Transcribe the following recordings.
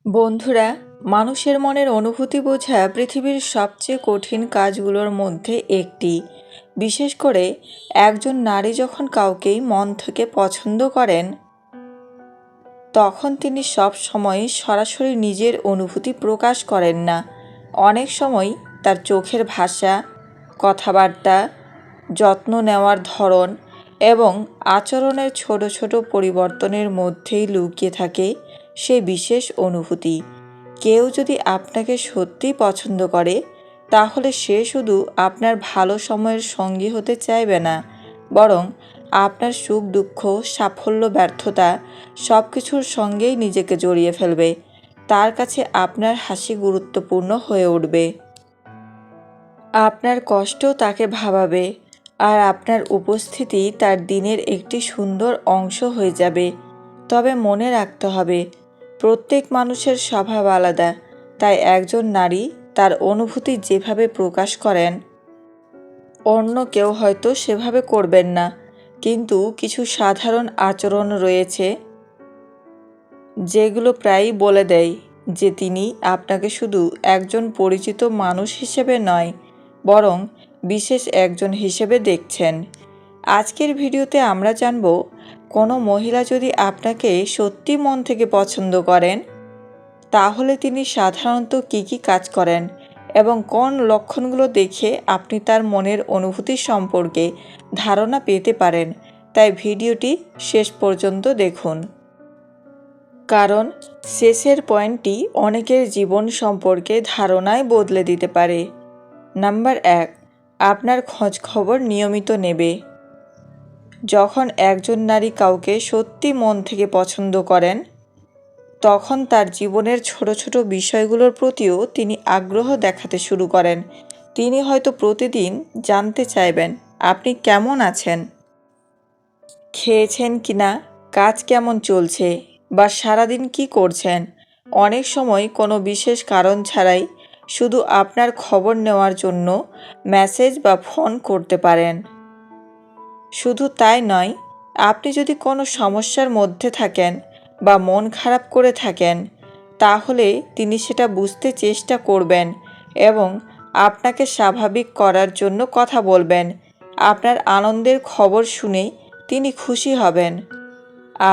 বন্ধুরা, মানুষের মনের অনুভূতি বোঝা পৃথিবীর সবচেয়ে কঠিন কাজগুলোর মধ্যে একটি। বিশেষ করে একজন নারী যখন কাউকেই মন থেকে পছন্দ করেন, তখন তিনি সব সময় সরাসরি নিজের অনুভূতি প্রকাশ করেন না। অনেক সময় তার চোখের ভাষা, কথাবার্তা, যত্ন নেওয়ার ধরন এবং আচরণের ছোট ছোট পরিবর্তনের মধ্যেই লুকিয়ে থাকে সে বিশেষ অনুভূতি। কেউ যদি আপনাকে সত্যিই পছন্দ করে, তাহলে সে শুধু আপনার ভালো সময়ের সঙ্গী হতে চাইবে না, বরং আপনার সুখ দুঃখ, সাফল্য ব্যর্থতা সব কিছুর সঙ্গেই নিজেকে জড়িয়ে ফেলবে। তার কাছে আপনার হাসি গুরুত্বপূর্ণ হয়ে উঠবে, আপনার কষ্ট তাকে ভাবাবে, আর আপনার উপস্থিতি তার দিনের একটি সুন্দর অংশ হয়ে যাবে। তবে মনে রাখতে হবে, প্রত্যেক মানুষের স্বভাব আলাদা। তাই একজন নারী তার অনুভূতি যেভাবে প্রকাশ করেন, অন্য কেউ হয়তো সেভাবে করবেন না। কিন্তু কিছু সাধারণ আচরণ রয়েছে যেগুলো প্রায়ই বলে দেয় যে তিনি আপনাকে শুধু একজন পরিচিত মানুষ হিসেবে নয়, বরং বিশেষ একজন হিসেবে দেখছেন। আজকের ভিডিওতে আমরা জানব, কোনো মহিলা যদি আপনাকে সত্যি মন থেকে পছন্দ করেন, তাহলে তিনি সাধারণত কী কী কাজ করেন এবং কোন লক্ষণগুলো দেখে আপনি তার মনের অনুভূতি সম্পর্কে ধারণা পেতে পারেন। তাই ভিডিওটি শেষ পর্যন্ত দেখুন, কারণ শেষের পয়েন্টটি অনেকের জীবন সম্পর্কে ধারণায় বদলে দিতে পারে। নাম্বার 1, আপনার খোঁজ খবর নিয়মিত নেবে। যখন একজন নারী কাউকে সত্যি মন থেকে পছন্দ করেন, তখন তার জীবনের ছোট ছোট বিষয়গুলোর প্রতিও তিনি আগ্রহ দেখাতে শুরু করেন। তিনি হয়তো প্রতিদিন জানতে চাইবেন আপনি কেমন আছেন, খেয়েছেন কিনা, কাজ কেমন চলছে, বা সারাদিন কি করছেন। অনেক সময় কোনো বিশেষ কারণ ছাড়াই শুধু আপনার খবর নেওয়ার জন্য মেসেজ বা ফোন করতে পারেন। শুধু তাই নয়, আপনি যদি কোনো সমস্যার মধ্যে থাকেন বা মন খারাপ করে থাকেন, তাহলে তিনি সেটা বুঝতে চেষ্টা করবেন এবং আপনাকে স্বাভাবিক করার জন্য কথা বলবেন। আপনার আনন্দের খবর শুনে তিনি খুশি হবেন,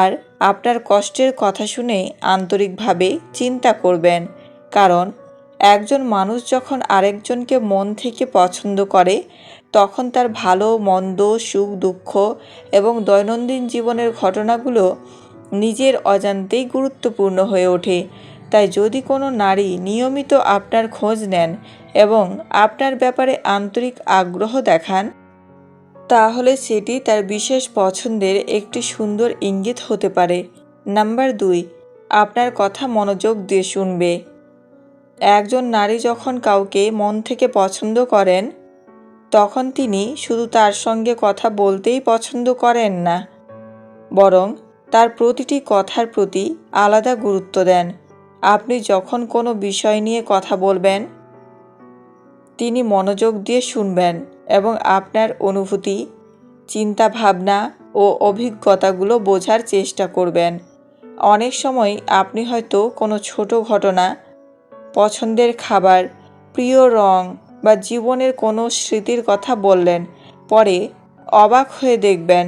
আর আপনার কষ্টের কথা শুনে আন্তরিকভাবে চিন্তা করবেন। কারণ একজন মানুষ যখন আরেকজনকে মন থেকে পছন্দ করে, তখন তার ভালো মন্দ, সুখ দুঃখ এবং দৈনন্দিন জীবনের ঘটনাগুলো নিজের অজান্তেই গুরুত্বপূর্ণ হয়ে ওঠে। তাই যদি কোনো নারী নিয়মিত আপনার খোঁজ নেন এবং আপনার ব্যাপারে আন্তরিক আগ্রহ দেখান, তাহলে সেটি তার বিশেষ পছন্দের একটি সুন্দর ইঙ্গিত হতে পারে। নাম্বার 2, আপনার কথা মনোযোগ দিয়ে শুনবে। একজন নারী যখন কাউকে মন থেকে পছন্দ করেন, তখন তিনি শুধু তার সঙ্গে কথা বলতেই পছন্দ করেন না, বরং তার প্রতিটি কথার প্রতি আলাদা গুরুত্ব দেন। আপনি যখন কোনো বিষয় নিয়ে কথা বলবেন, তিনি মনোযোগ দিয়ে শুনবেন এবং আপনার অনুভূতি, চিন্তা ভাবনা ও অভিজ্ঞতাগুলো বোঝার চেষ্টা করবেন। অনেক সময় আপনি হয়তো কোনো ছোট ঘটনা, পছন্দের খাবার, প্রিয় রং বা জীবনের কোনো স্মৃতির কথা বললেন, পরে অবাক হয়ে দেখবেন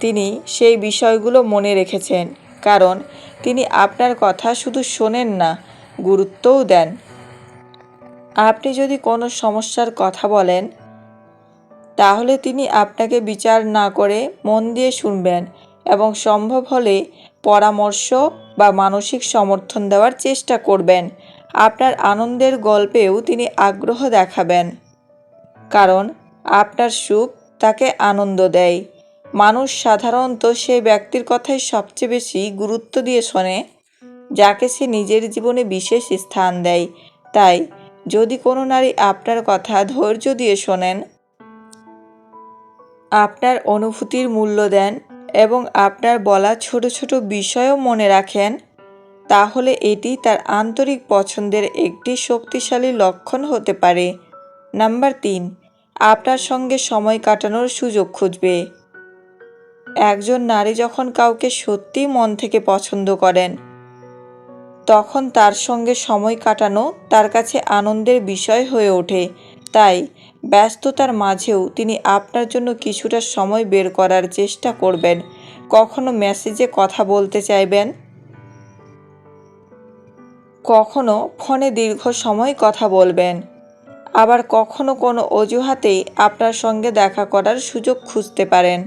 তিনি সেই বিষয়গুলো মনে রেখেছেন। কারণ তিনি আপনার কথা শুধু শোনেন না, গুরুত্বও দেন। আপনি যদি কোনো সমস্যার কথা বলেন, তাহলে তিনি আপনাকে বিচার না করে মন দিয়ে শুনবেন এবং সম্ভব হলে পরামর্শ বা মানসিক সমর্থন দেওয়ার চেষ্টা করবেন। আপনার আনন্দের গল্পেও তিনি আগ্রহ দেখাবেন, কারণ আপনার সুখ তাকে আনন্দ দেয়। মানুষ সাধারণত সেই ব্যক্তির কথাই সবচেয়ে বেশি গুরুত্ব দিয়ে শোনে, যাকে সে নিজের জীবনে বিশেষ স্থান দেয়। তাই যদি কোনো নারী আপনার কথা ধৈর্য দিয়ে শোনেন, আপনার অনুভূতির মূল্য দেন এবং আপনার বলা ছোট ছোট বিষয়ও মনে রাখেন, তাহলে এটি তার আন্তরিক পছন্দের একটি শক্তিশালী লক্ষণ হতে পারে। নাম্বার 3, আপনার সঙ্গে সময় কাটানোর সুযোগ খুঁজবে। একজন নারী যখন কাউকে সত্যিই মন থেকে পছন্দ করেন, তখন তার সঙ্গে সময় কাটানো তার কাছে আনন্দের বিষয় হয়ে ওঠে। তাই ব্যস্ততার মাঝেও তিনি আপনার জন্য কিছুটা সময় বের করার চেষ্টা করবেন। কখনো মেসেজে কথা বলতে চাইবেন, কখনো ফোনে দীর্ঘ সময় কথা বলবেন, আবার কখনো কোনো অজুহাতেই আপনার সঙ্গে দেখা করার সুযোগ খুঁজতে পারেন।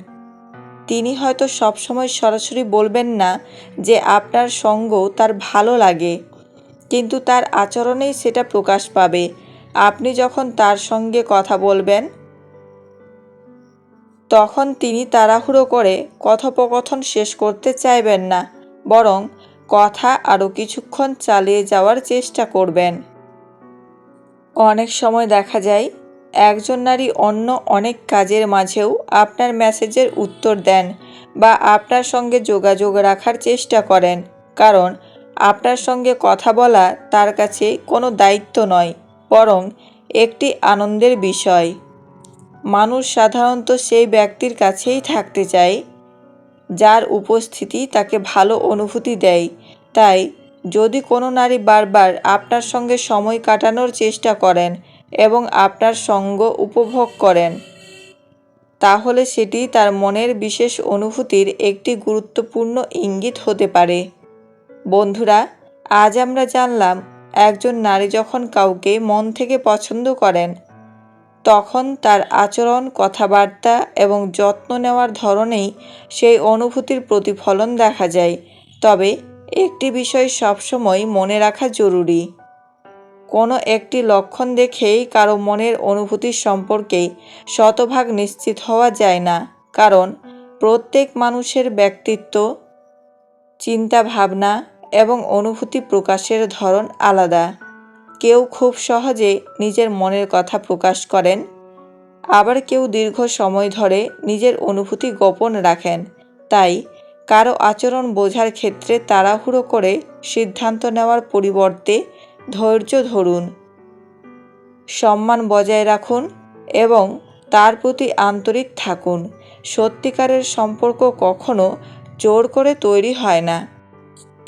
তিনি হয়তো সবসময় সরাসরি বলবেন না যে আপনার সঙ্গ তার ভালো লাগে, কিন্তু তার আচরণেই সেটা প্রকাশ পাবে। আপনি যখন তার সঙ্গে কথা বলবেন, তখন তিনি তাড়াহুড়ো করে কথোপকথন শেষ করতে চাইবেন না, বরং কথা আরও কিছুক্ষণ চালিয়ে যাওয়ার চেষ্টা করবেন। অনেক সময় দেখা যায় একজন নারী অন্য অনেক কাজের মাঝেও আপনার মেসেজের উত্তর দেন বা আপনার সঙ্গে যোগাযোগ রাখার চেষ্টা করেন, কারণ আপনার সঙ্গে কথা বলা তার কাছে কোনো দায়িত্ব নয়, বরং একটি আনন্দের বিষয়। মানুষ সাধারণত সেই ব্যক্তির কাছেই থাকতে চায় যার উপস্থিতি তাকে ভালো অনুভূতি দেয়। তাই যদি কোনো নারী বারবার আপনার সঙ্গে সময় কাটানোর চেষ্টা করেন এবং আপনার সঙ্গ উপভোগ করেন, তাহলে সেটি তার মনের বিশেষ অনুভূতির একটি গুরুত্বপূর্ণ ইঙ্গিত হতে পারে। বন্ধুরা, আজ আমরা জানলাম একজন নারী যখন কাউকে মন থেকে পছন্দ করেন, তখন তার আচরণ, কথাবার্তা এবং যত্ন নেওয়ার ধরনেই সেই অনুভূতির প্রতিফলন দেখা যায়। তবে একটি বিষয় সবসময় মনে রাখা জরুরি, কোনো একটি লক্ষণ দেখেই কারো মনের অনুভূতি সম্পর্কে শতভাগ নিশ্চিত হওয়া যায় না, কারণ প্রত্যেক মানুষের ব্যক্তিত্ব, চিন্তাভাবনা এবং অনুভূতি প্রকাশের ধরন আলাদা। কেউ খুব সহজে নিজের মনের কথা প্রকাশ করেন, আবার কেউ দীর্ঘ সময় ধরে নিজের অনুভূতি গোপন রাখেন। তাই কারো আচরণ বোঝার ক্ষেত্রে তাড়াহুড়ো করে সিদ্ধান্ত নেওয়ার পরিবর্তে ধৈর্য ধরুন, সম্মান বজায় রাখুন এবং তার প্রতি আন্তরিক থাকুন। সত্যিকারের সম্পর্ক কখনো জোর করে তৈরি হয় না,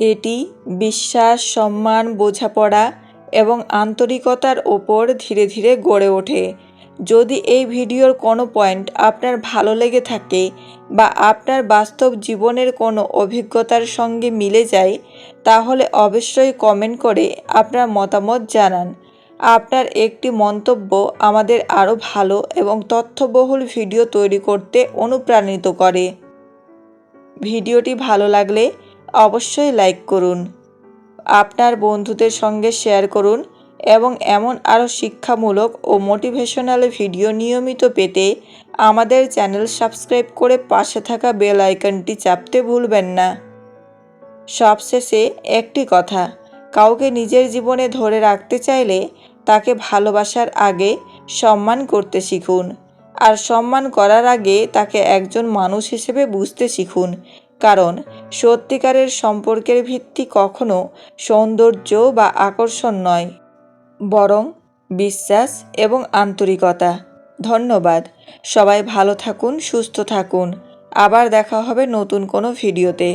এটি বিশ্বাস, সম্মান, বোঝাপড়া এবং আন্তরিকতার ওপর ধীরে ধীরে গড়ে ওঠে। যদি এই ভিডিওর কোনো পয়েন্ট আপনার ভালো লেগে থাকে বা আপনার বাস্তব জীবনের কোনো অভিজ্ঞতার সঙ্গে মিলে যায়, তাহলে অবশ্যই কমেন্ট করে আপনার মতামত জানান। আপনার একটি মন্তব্য আমাদের আরও ভালো এবং তথ্যবহুল ভিডিও তৈরি করতে অনুপ্রাণিত করে। ভিডিওটি ভালো লাগলে অবশ্যই লাইক করুন, আপনার বন্ধুদের সঙ্গে শেয়ার করুন এবং এমন আরও শিক্ষামূলক ও মোটিভেশনাল ভিডিও নিয়মিত পেতে আমাদের চ্যানেল সাবস্ক্রাইব করে পাশে থাকা বেল আইকনটি চাপতে ভুলবেন না। সবশেষে একটি কথা, কাউকে নিজের জীবনে ধরে রাখতে চাইলে তাকে ভালোবাসার আগে সম্মান করতে শিখুন, আর সম্মান করার আগে তাকে একজন মানুষ হিসেবে বুঝতে শিখুন। কারণ সত্যিকারের সম্পর্কের ভিত্তি কখনো সৌন্দর্য বা আকর্ষণ নয়, বরং বিশ্বাস এবং আন্তরিকতা। ধন্যবাদ। সবাই ভালো থাকুন, সুস্থ থাকুন। আবার দেখা হবে নতুন কোনো ভিডিওতে।